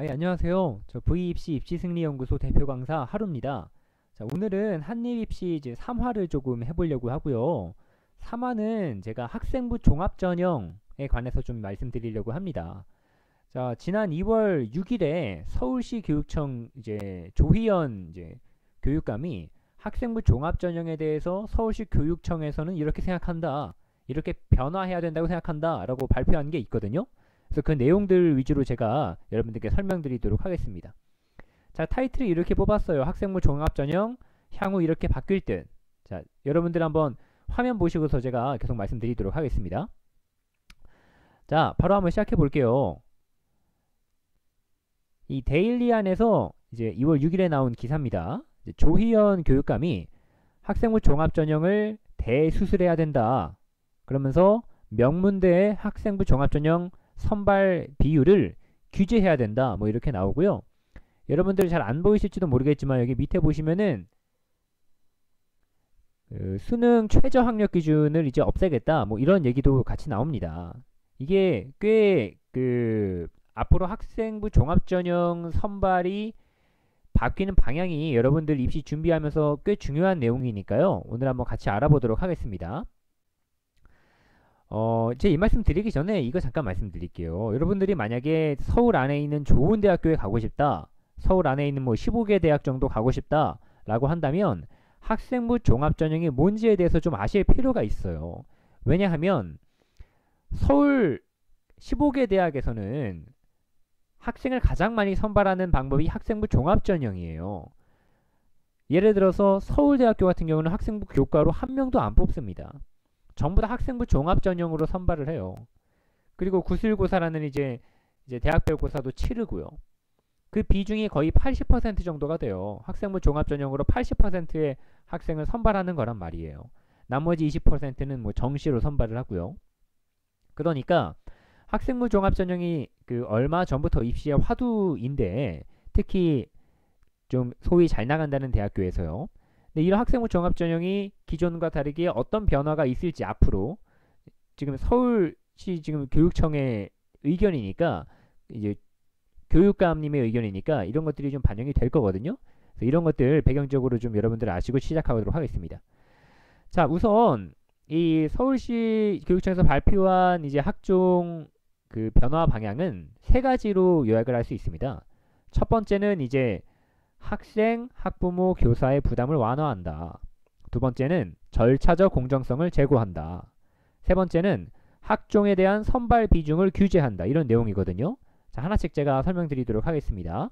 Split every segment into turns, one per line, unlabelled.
안녕하세요. 저 V입시 입시승리연구소 대표 강사 하루입니다. 자, 오늘은 한입입시 이제 3화를 조금 해보려고 하고요. 3화는 제가 학생부 종합전형에 관해서 좀 말씀드리려고 합니다. 자, 지난 2월 6일에 서울시 교육청 이제 조희연 이제 교육감이 학생부 종합전형에 대해서 서울시 교육청에서는 이렇게 생각한다. 이렇게 변화해야 된다고 생각한다. 라고 발표한 게 있거든요. 그래서 그 내용들 위주로 제가 여러분들께 설명드리도록 하겠습니다. 자, 타이틀을 이렇게 뽑았어요. 학생부 종합전형 향후 이렇게 바뀔 듯. 자, 여러분들 한번 화면 보시고서 제가 계속 말씀드리도록 하겠습니다. 자, 바로 한번 시작해 볼게요. 이 데일리안에서 이제 2월 6일에 나온 기사입니다. 조희연 교육감이 학생부 종합전형을 대수술해야 된다. 그러면서 명문대의 학생부 종합전형 선발 비율을 규제해야 된다. 뭐 이렇게 나오고요. 여러분들 잘 안 보이실지도 모르겠지만 여기 밑에 보시면은 수능 최저 학력 기준을 이제 없애겠다. 뭐 이런 얘기도 같이 나옵니다. 이게 꽤 앞으로 학생부 종합전형 선발이 바뀌는 방향이 여러분들 입시 준비하면서 꽤 중요한 내용이니까요. 오늘 한번 같이 알아보도록 하겠습니다. 이제 이 말씀 드리기 전에 이거 잠깐 말씀드릴게요. 여러분들이 만약에 서울 안에 있는 좋은 대학교에 가고 싶다, 서울 안에 있는 뭐 15개 대학 정도 가고 싶다 라고 한다면 학생부 종합전형이 뭔지에 대해서 좀 아실 필요가 있어요. 왜냐하면 서울 15개 대학에서는 학생을 가장 많이 선발하는 방법이 학생부 종합전형이에요. 예를 들어서 서울대학교 같은 경우는 학생부 교과로 한 명도 안 뽑습니다. 전부 다 학생부 종합전형으로 선발을 해요. 그리고 구술고사라는 이제 대학별 고사도 치르고요. 그 비중이 거의 80% 정도가 돼요. 학생부 종합전형으로 80%의 학생을 선발하는 거란 말이에요. 나머지 20%는 뭐 정시로 선발을 하고요. 그러니까 학생부 종합전형이 얼마 전부터 입시의 화두인데, 특히 좀 소위 잘 나간다는 대학교에서요. 근데 이런 학생부 종합전형이 기존과 다르게 어떤 변화가 있을지 앞으로 지금 서울시 지금 교육청의 의견이니까, 이제 교육감님의 의견이니까 이런 것들이 좀 반영이 될 거거든요. 그래서 이런 것들 배경적으로 좀 여러분들 아시고 시작하도록 하겠습니다. 자, 우선 이 서울시 교육청에서 발표한 이제 학종 변화 방향은 세 가지로 요약을 할 수 있습니다. 첫 번째는 이제 학생, 학부모, 교사의 부담을 완화한다. 두 번째는 절차적 공정성을 제고한다. 세 번째는 학종에 대한 선발 비중을 규제한다. 이런 내용이거든요. 자, 하나씩 제가 설명드리도록 하겠습니다.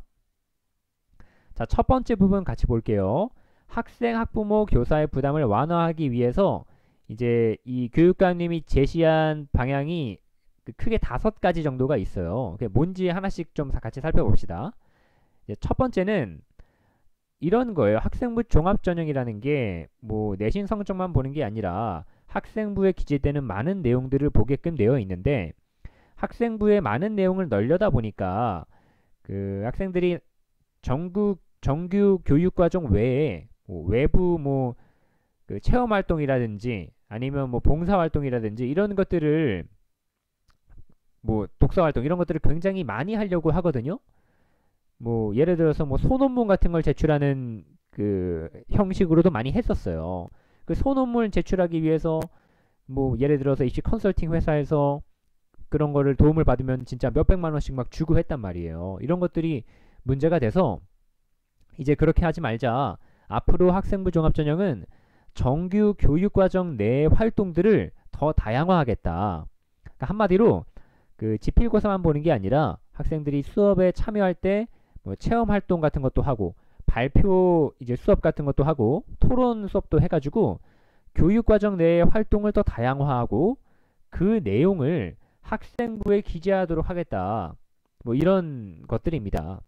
자, 첫 번째 부분 같이 볼게요. 학생, 학부모, 교사의 부담을 완화하기 위해서 이제 이 교육감님이 제시한 방향이 크게 5가지 정도가 있어요. 그게 뭔지 하나씩 좀 같이 살펴봅시다. 첫 번째는 이런 거예요. 학생부 종합전형이라는 게 뭐 내신 성적만 보는 게 아니라 학생부에 기재되는 많은 내용들을 보게끔 되어 있는데, 학생부의 많은 내용을 널려다 보니까 학생들이 정규 교육과정 외에 뭐 외부 체험활동이라든지 아니면 뭐 봉사활동이라든지 이런 것들을 뭐 독서활동 이런 것들을 굉장히 많이 하려고 하거든요. 뭐 예를 들어서 뭐 소논문 같은 걸 제출하는 형식으로도 많이 했었어요. 그 소논문을 제출하기 위해서 뭐 예를 들어서 입시 컨설팅 회사에서 그런 거를 도움을 받으면 진짜 몇백만 원씩 막 주고 했단 말이에요. 이런 것들이 문제가 돼서 이제 그렇게 하지 말자. 앞으로 학생부 종합전형은 정규 교육과정 내의 활동들을 더 다양화하겠다. 그러니까 한마디로 지필고사만 보는 게 아니라 학생들이 수업에 참여할 때 뭐 체험 활동 같은 것도 하고 발표 이제 수업 같은 것도 하고 토론 수업도 해가지고 교육과정 내의 활동을 더 다양화하고 그 내용을 학생부에 기재하도록 하겠다. 뭐 이런 것들입니다.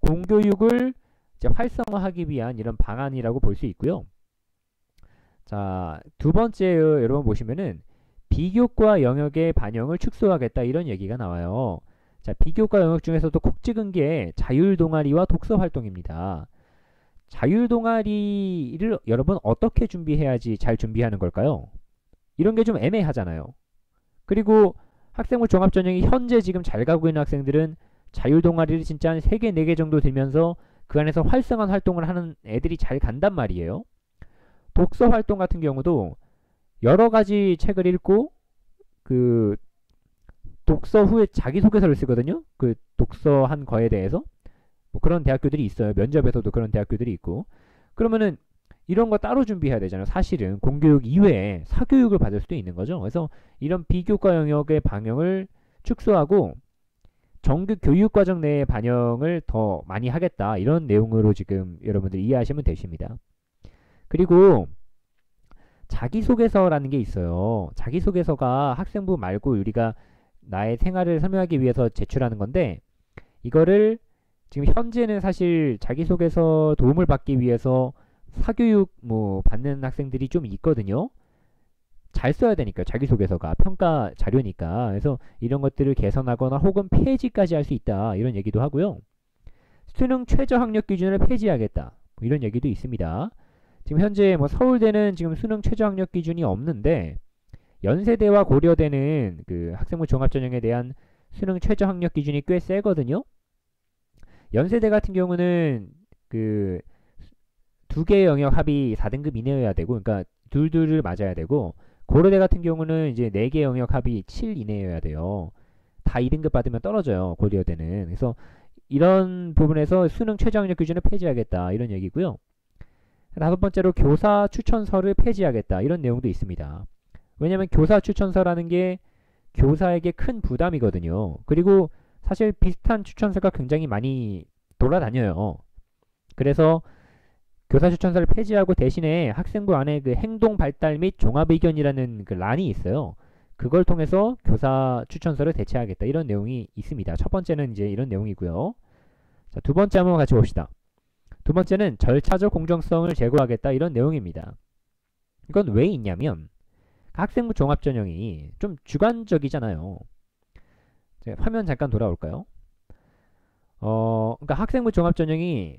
공교육을 이제 활성화하기 위한 이런 방안이라고 볼 수 있고요. 자, 두 번째 여러분 보시면은 비교과 영역의 반영을 축소하겠다 이런 얘기가 나와요. 자, 비교과 영역 중에서도 콕 찍은 게 자율동아리와 독서활동입니다. 자율동아리를 여러분 어떻게 준비해야지 잘 준비하는 걸까요? 이런 게 좀 애매하잖아요. 그리고 학생부 종합전형이 현재 지금 잘 가고 있는 학생들은 자율 동아리를 진짜 한 3개, 4개 정도 들면서 그 안에서 활성한 활동을 하는 애들이 잘 간단 말이에요. 독서 활동 같은 경우도 여러 가지 책을 읽고 그 독서 후에 자기소개서를 쓰거든요. 그 독서한 거에 대해서. 뭐 그런 대학교들이 있어요. 면접에서도 그런 대학교들이 있고. 그러면은 이런 거 따로 준비해야 되잖아요. 사실은 공교육 이외에 사교육을 받을 수도 있는 거죠. 그래서 이런 비교과 영역의 방영을 축소하고 정규 교육과정 내의 반영을 더 많이 하겠다. 이런 내용으로 지금 여러분들 이해하시면 되십니다. 그리고 자기소개서라는 게 있어요. 자기소개서가 학생부 말고 우리가 나의 생활을 설명하기 위해서 제출하는 건데, 이거를 지금 현재는 사실 자기소개서 도움을 받기 위해서 사교육 뭐 받는 학생들이 좀 있거든요. 잘 써야 되니까 자기소개서가 평가 자료니까. 그래서 이런 것들을 개선하거나 혹은 폐지까지 할 수 있다. 이런 얘기도 하고요. 수능 최저 학력 기준을 폐지하겠다. 뭐 이런 얘기도 있습니다. 지금 현재 뭐 서울대는 지금 수능 최저 학력 기준이 없는데 연세대와 고려대는 그 학생부 종합전형에 대한 수능 최저 학력 기준이 꽤 세거든요. 연세대 같은 경우는 그 2개의 영역 합이 4등급 이내여야 되고, 그러니까 둘둘을 맞아야 되고, 고려대 같은 경우는 이제 4개 영역 합이 7 이내여야 돼요. 다 2등급 받으면 떨어져요. 고려대는. 그래서 이런 부분에서 수능 최저 학력 기준을 폐지하겠다. 이런 얘기고요. 5번째로 교사 추천서를 폐지하겠다. 이런 내용도 있습니다. 왜냐하면 교사 추천서라는 게 교사에게 큰 부담이거든요. 그리고 사실 비슷한 추천서가 굉장히 많이 돌아다녀요. 그래서 교사 추천서를 폐지하고 대신에 학생부 안에 그 행동 발달 및 종합 의견이라는 그 란이 있어요. 그걸 통해서 교사 추천서를 대체하겠다. 이런 내용이 있습니다. 첫 번째는 이제 이런 내용이고요. 자, 두 번째 한번 같이 봅시다. 두 번째는 절차적 공정성을 제고하겠다. 이런 내용입니다. 이건 왜 있냐면 학생부 종합전형이 좀 주관적이잖아요. 화면 잠깐 돌아올까요? 그러니까 학생부 종합전형이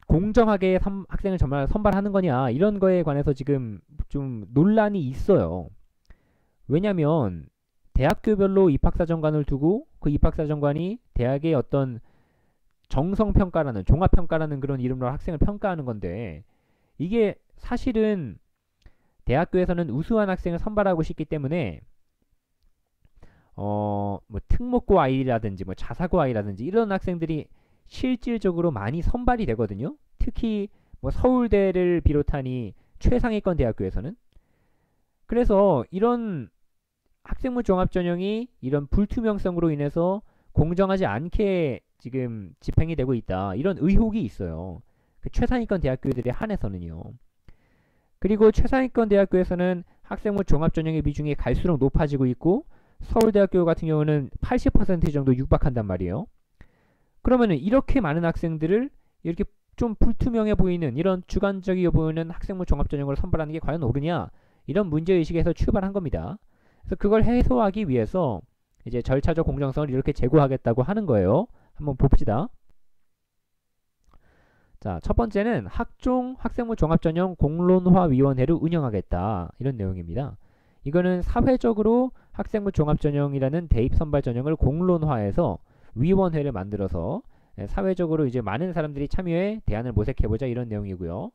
공정하게 학생을 정말 선발하는 거냐 이런 거에 관해서 지금 좀 논란이 있어요. 왜냐면 대학교별로 입학사정관을 두고 그 입학사정관이 대학의 어떤 정성평가라는 종합평가라는 그런 이름으로 학생을 평가하는 건데, 이게 사실은 대학교에서는 우수한 학생을 선발하고 싶기 때문에 뭐 특목고 아이라든지 뭐 자사고 아이라든지 이런 학생들이 실질적으로 많이 선발이 되거든요. 특히 뭐 서울대를 비롯하니 최상위권 대학교에서는. 그래서 이런 학생부 종합전형이 이런 불투명성으로 인해서 공정하지 않게 지금 집행이 되고 있다. 이런 의혹이 있어요. 그 최상위권 대학교들에 한해서는요. 그리고 최상위권 대학교에서는 학생부 종합전형의 비중이 갈수록 높아지고 있고 서울대학교 같은 경우는 80% 정도 육박한단 말이에요. 그러면은 이렇게 많은 학생들을 이렇게 좀 불투명해 보이는 이런 주관적이어 보이는 학생부 종합전형을 선발하는 게 과연 옳으냐, 이런 문제의식에서 출발한 겁니다. 그래서 그걸 해소하기 위해서 이제 절차적 공정성을 이렇게 제고하겠다고 하는 거예요. 한번 봅시다. 자, 첫 번째는 학종 학생부 종합전형 공론화위원회를 운영하겠다. 이런 내용입니다. 이거는 사회적으로 학생부 종합전형이라는 대입선발전형을 공론화해서 위원회를 만들어서 사회적으로 이제 많은 사람들이 참여해 대안을 모색해보자, 이런 내용이고요.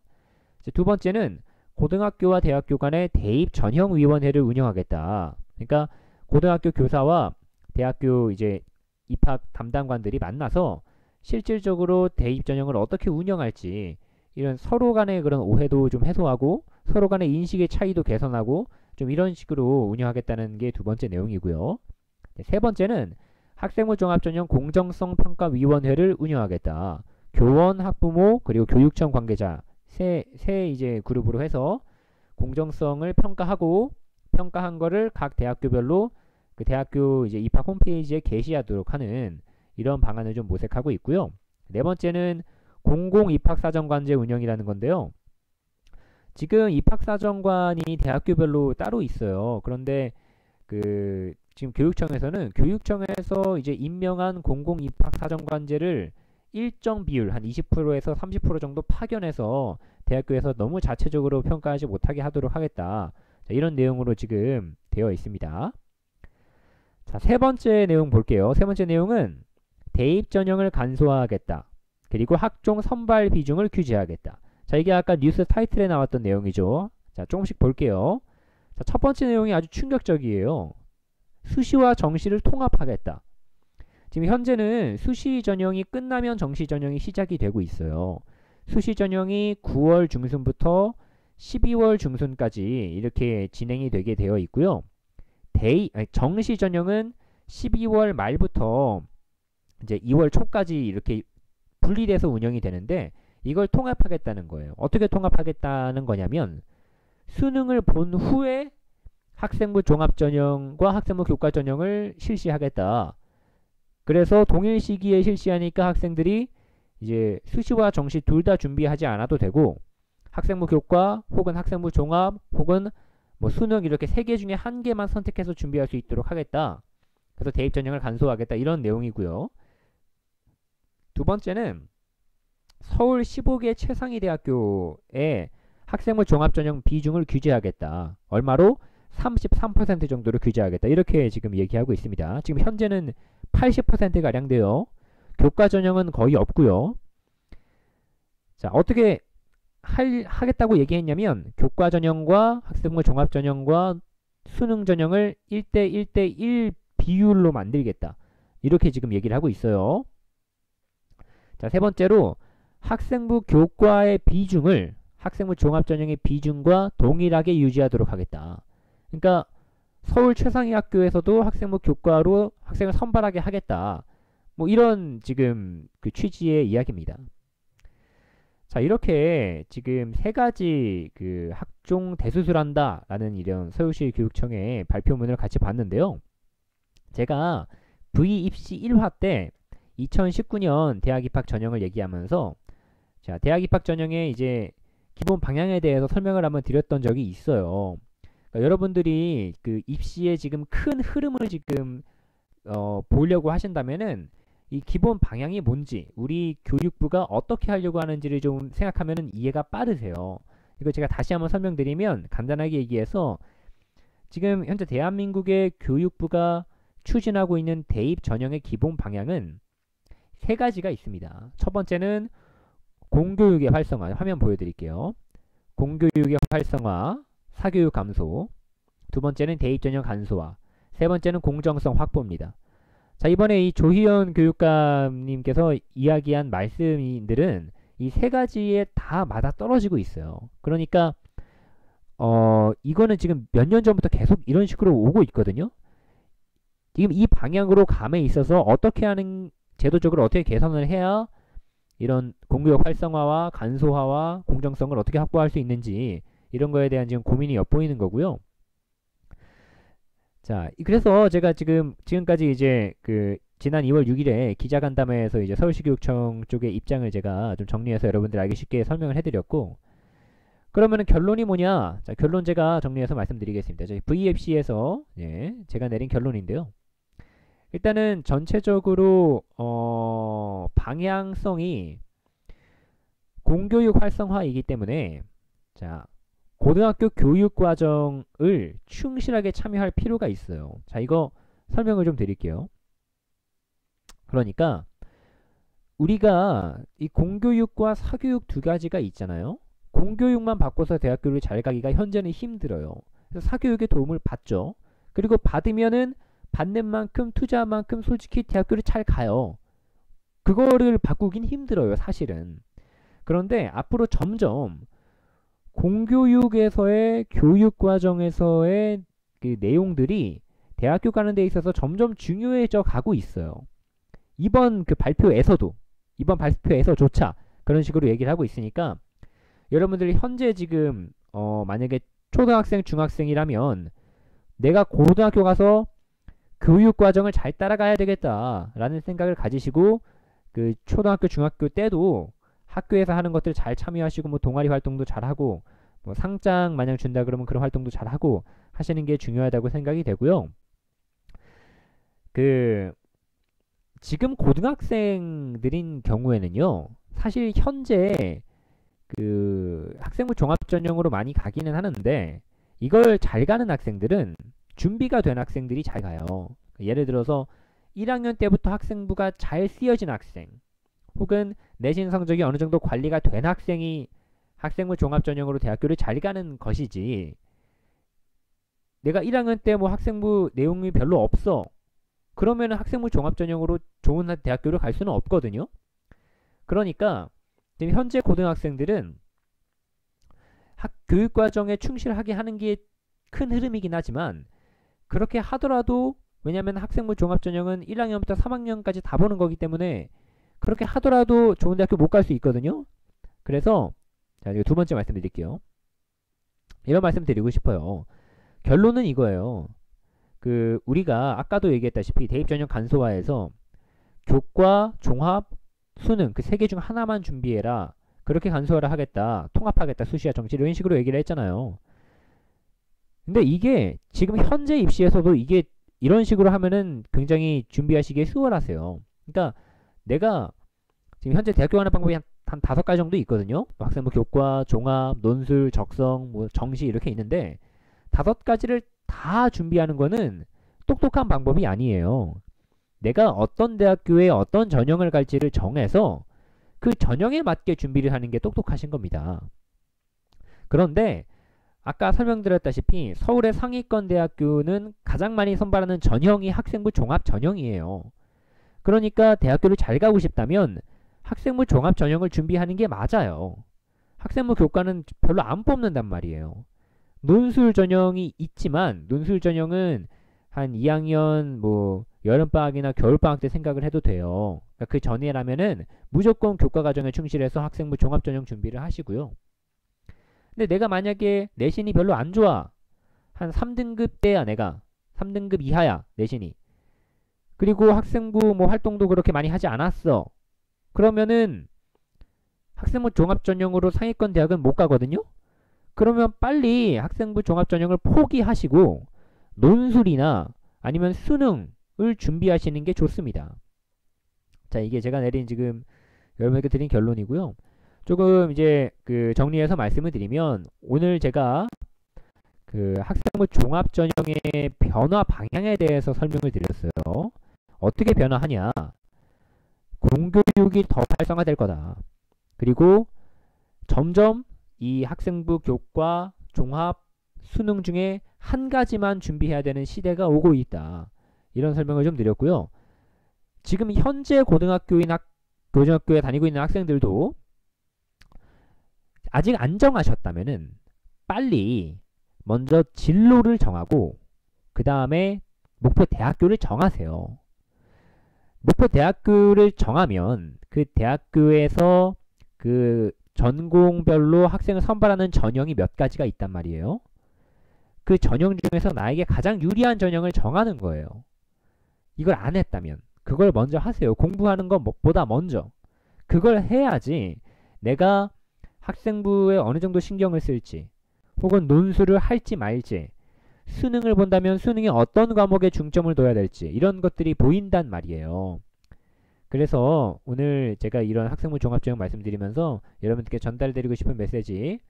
두 번째는 고등학교와 대학교 간의 대입 전형위원회를 운영하겠다. 그러니까 고등학교 교사와 대학교 이제 입학 담당관들이 만나서 실질적으로 대입 전형을 어떻게 운영할지, 이런 서로 간의 그런 오해도 좀 해소하고 서로 간의 인식의 차이도 개선하고 좀 이런 식으로 운영하겠다는 게 두 번째 내용이고요. 세 번째는 학생부 종합전형 공정성 평가위원회를 운영하겠다. 교원, 학부모, 그리고 교육청 관계자 세 이제 그룹으로 해서 공정성을 평가한 거를 각 대학교별로 그 대학교 이제 입학 홈페이지에 게시하도록 하는 이런 방안을 좀 모색하고 있고요. 네 번째는 공공 입학사정관제 운영이라는 건데요. 지금 입학사정관이 대학교별로 따로 있어요. 그런데 그 지금 교육청에서 이제 임명한 공공 입학사정관제를 일정 비율 한 20%에서 30% 정도 파견해서 대학교에서 너무 자체적으로 평가하지 못하게 하도록 하겠다. 자, 이런 내용으로 지금 되어 있습니다. 자, 세 번째 내용 볼게요. 세 번째 내용은 대입 전형을 간소화하겠다. 그리고 학종 선발 비중을 규제하겠다. 자, 이게 아까 뉴스 타이틀에 나왔던 내용이죠. 자, 조금씩 볼게요. 자, 첫 번째 내용이 아주 충격적이에요. 수시와 정시를 통합하겠다. 지금 현재는 수시 전형이 끝나면 정시 전형이 시작이 되고 있어요. 수시 전형이 9월 중순부터 12월 중순까지 이렇게 진행이 되게 되어 있고요. 정시 전형은 12월 말부터 이제 2월 초까지 이렇게 분리돼서 운영이 되는데 이걸 통합하겠다는 거예요. 어떻게 통합하겠다는 거냐면 수능을 본 후에 학생부 종합전형과 학생부 교과전형을 실시하겠다. 그래서 동일 시기에 실시하니까 학생들이 이제 수시와 정시 둘 다 준비하지 않아도 되고 학생부 교과 혹은 학생부 종합 혹은 뭐 수능 이렇게 세 개 중에 한 개만 선택해서 준비할 수 있도록 하겠다. 그래서 대입 전형을 간소화하겠다. 이런 내용이고요. 두 번째는 서울 15개 최상위 대학교의 학생부 종합전형 비중을 규제하겠다. 얼마로? 33% 정도로 규제하겠다. 이렇게 지금 얘기하고 있습니다. 지금 현재는 80%가량 돼요. 교과 전형은 거의 없고요. 자, 어떻게 하겠다고 얘기했냐면 교과 전형과 학생부 종합 전형과 수능 전형을 1대 1대 1 비율로 만들겠다. 이렇게 지금 얘기를 하고 있어요. 자, 세 번째로 학생부 교과의 비중을 학생부 종합 전형의 비중과 동일하게 유지하도록 하겠다. 그러니까 서울 최상위 학교에서도 학생부 교과로 학생을 선발하게 하겠다. 뭐 이런 지금 그 취지의 이야기입니다. 자, 이렇게 지금 세 가지 그 학종 대수술한다 라는 이런 서울시 교육청의 발표문을 같이 봤는데요. 제가 V입시 1화 때 2019년 대학 입학 전형을 얘기하면서 자, 대학 입학 전형의 이제 기본 방향에 대해서 설명을 한번 드렸던 적이 있어요. 그러니까 여러분들이 그 입시의 지금 큰 흐름을 지금 보려고 하신다면은 이 기본 방향이 뭔지 우리 교육부가 어떻게 하려고 하는지를 좀 생각하면은 이해가 빠르세요. 이거 제가 다시 한번 설명드리면 간단하게 얘기해서 지금 현재 대한민국의 교육부가 추진하고 있는 대입 전형의 기본 방향은 세 가지가 있습니다. 첫 번째는 공교육의 활성화, 화면 보여드릴게요. 공교육의 활성화, 사교육 감소. 두 번째는 대입 전형 간소화. 세 번째는 공정성 확보입니다. 자, 이번에 이 조희연 교육감님께서 이야기한 말씀들은 이 세 가지에 다 맞아 떨어지고 있어요. 그러니까 이거는 지금 몇 년 전부터 계속 이런 식으로 오고 있거든요. 지금 이 방향으로 감에 있어서 어떻게 하는 제도적으로 어떻게 개선을 해야 이런 공교육 활성화와 간소화와 공정성을 어떻게 확보할 수 있는지 이런 거에 대한 지금 고민이 엿보이는 거고요. 자, 그래서 제가 지금까지 이제 그 지난 2월 6일에 기자간담회에서 이제 서울시교육청 쪽의 입장을 제가 좀 정리해서 여러분들 알기 쉽게 설명을 해드렸고, 그러면은 결론이 뭐냐? 자, 결론 제가 정리해서 말씀드리겠습니다. 저희 VFC에서 제가 내린 결론인데요. 일단은 전체적으로 방향성이 공교육 활성화이기 때문에 자, 고등학교 교육과정을 충실하게 참여할 필요가 있어요. 자, 이거 설명을 좀 드릴게요. 그러니까 우리가 이 공교육과 사교육 두 가지가 있잖아요. 공교육만 바꿔서 대학교를 잘 가기가 현재는 힘들어요. 그래서 사교육의 도움을 받죠. 그리고 받으면은 받는 만큼 투자한 만큼 솔직히 대학교를 잘 가요. 그거를 바꾸긴 힘들어요, 사실은. 그런데 앞으로 점점 공교육에서의 교육과정에서의 그 내용들이 대학교 가는 데 있어서 점점 중요해져 가고 있어요. 이번 발표에서조차 그런 식으로 얘기를 하고 있으니까 여러분들이 현재 지금 만약에 초등학생, 중학생이라면 내가 고등학교 가서 교육과정을 잘 따라가야 되겠다라는 생각을 가지시고 그 초등학교, 중학교 때도 학교에서 하는 것들 잘 참여하시고 뭐 동아리 활동도 잘하고 뭐 상장 마냥 준다 그러면 그런 활동도 잘하고 하시는 게 중요하다고 생각이 되고요. 그 지금 고등학생들인 경우에는요, 사실 현재 그 학생부 종합전형으로 많이 가기는 하는데 이걸 잘 가는 학생들은 준비가 된 학생들이 잘 가요. 예를 들어서 1학년 때부터 학생부가 잘 쓰여진 학생 혹은 내신 성적이 어느 정도 관리가 된 학생이 학생부 종합전형으로 대학교를 잘 가는 것이지, 내가 1학년 때 뭐 학생부 내용이 별로 없어. 그러면 학생부 종합전형으로 좋은 대학교를 갈 수는 없거든요. 그러니까 지금 현재 고등학생들은 교육과정에 충실하게 하는 게 큰 흐름이긴 하지만, 그렇게 하더라도, 왜냐하면 학생부 종합전형은 1학년부터 3학년까지 다 보는 거기 때문에 그렇게 하더라도 좋은 대학교 못 갈 수 있거든요. 그래서 자, 이거 두 번째 말씀드릴게요. 이런 말씀 드리고 싶어요. 결론은 이거예요. 우리가 아까도 얘기했다시피 대입전형 간소화에서 교과, 종합, 수능 그 세 개 중 하나만 준비해라, 그렇게 간소화를 하겠다, 통합하겠다, 수시와 정시 이런 식으로 얘기를 했잖아요. 근데 이게 지금 현재 입시에서도 이게 이런 식으로 하면은 굉장히 준비하시기에 수월하세요. 그러니까 내가 지금 현재 대학교 가는 방법이 한 5가지 정도 있거든요. 학생부 교과, 종합, 논술, 적성, 뭐 정시 이렇게 있는데 5가지를 다 준비하는 거는 똑똑한 방법이 아니에요. 내가 어떤 대학교에 어떤 전형을 갈지를 정해서 그 전형에 맞게 준비를 하는 게 똑똑하신 겁니다. 그런데 아까 설명드렸다시피 서울의 상위권 대학교는 가장 많이 선발하는 전형이 학생부 종합 전형이에요. 그러니까 대학교를 잘 가고 싶다면 학생부 종합 전형을 준비하는 게 맞아요. 학생부 교과는 별로 안 뽑는단 말이에요. 논술 전형이 있지만 논술 전형은 한 2학년 뭐 여름방학이나 겨울방학 때 생각을 해도 돼요. 그러니까 그 전이라면은 무조건 교과 과정에 충실해서 학생부 종합 전형 준비를 하시고요. 근데 내가 만약에 내신이 별로 안 좋아. 한 3등급 때야 내가. 3등급 이하야 내신이. 그리고 학생부 뭐 활동도 그렇게 많이 하지 않았어. 그러면은 학생부 종합전형으로 상위권 대학은 못 가거든요. 그러면 빨리 학생부 종합전형을 포기하시고 논술이나 아니면 수능을 준비하시는 게 좋습니다. 자, 이게 제가 내린 지금 여러분에게 드린 결론이고요. 조금 이제 정리해서 말씀을 드리면, 오늘 제가 학생부 종합전형의 변화 방향에 대해서 설명을 드렸어요. 어떻게 변화하냐? 공교육이 더 활성화될 거다. 그리고 점점 이 학생부 교과, 종합, 수능 중에 한 가지만 준비해야 되는 시대가 오고 있다. 이런 설명을 좀 드렸고요. 지금 현재 고등학교에 다니고 있는 학생들도 아직 안 정하셨다면은 빨리 먼저 진로를 정하고 그 다음에 목표 대학교를 정하세요. 목표 대학교를 정하면 그 대학교에서 그 전공별로 학생을 선발하는 전형이 몇 가지가 있단 말이에요. 그 전형 중에서 나에게 가장 유리한 전형을 정하는 거예요. 이걸 안 했다면 그걸 먼저 하세요. 공부하는 것보다 먼저. 그걸 해야지 내가 학생부에 어느 정도 신경을 쓸지, 혹은 논술을 할지 말지, 수능을 본다면 수능에 어떤 과목에 중점을 둬야 될지, 이런 것들이 보인단 말이에요. 그래서 오늘 제가 이런 학생부 종합전형 말씀드리면서 여러분들께 전달드리고 싶은 메시지,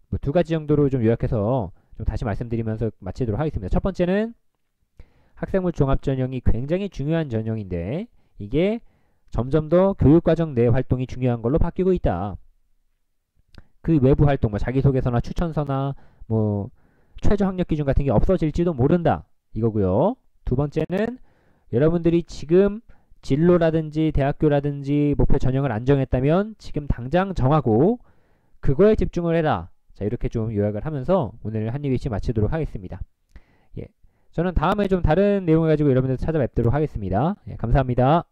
뭐 2가지 정도로 좀 요약해서 좀 다시 말씀드리면서 마치도록 하겠습니다. 첫 번째는 학생부 종합전형이 굉장히 중요한 전형인데 이게 점점 더 교육과정 내 활동이 중요한 걸로 바뀌고 있다. 그 외부 활동, 뭐 자기소개서나 추천서나 뭐 최저 학력 기준 같은 게 없어질지도 모른다. 이거고요. 두 번째는 여러분들이 지금 진로라든지 대학교라든지 목표 전형을 안 정했다면 지금 당장 정하고 그거에 집중을 해라. 자, 이렇게 좀 요약을 하면서 오늘 한입이치 마치도록 하겠습니다. 저는 다음에 좀 다른 내용을 가지고 여러분들 찾아뵙도록 하겠습니다. 감사합니다.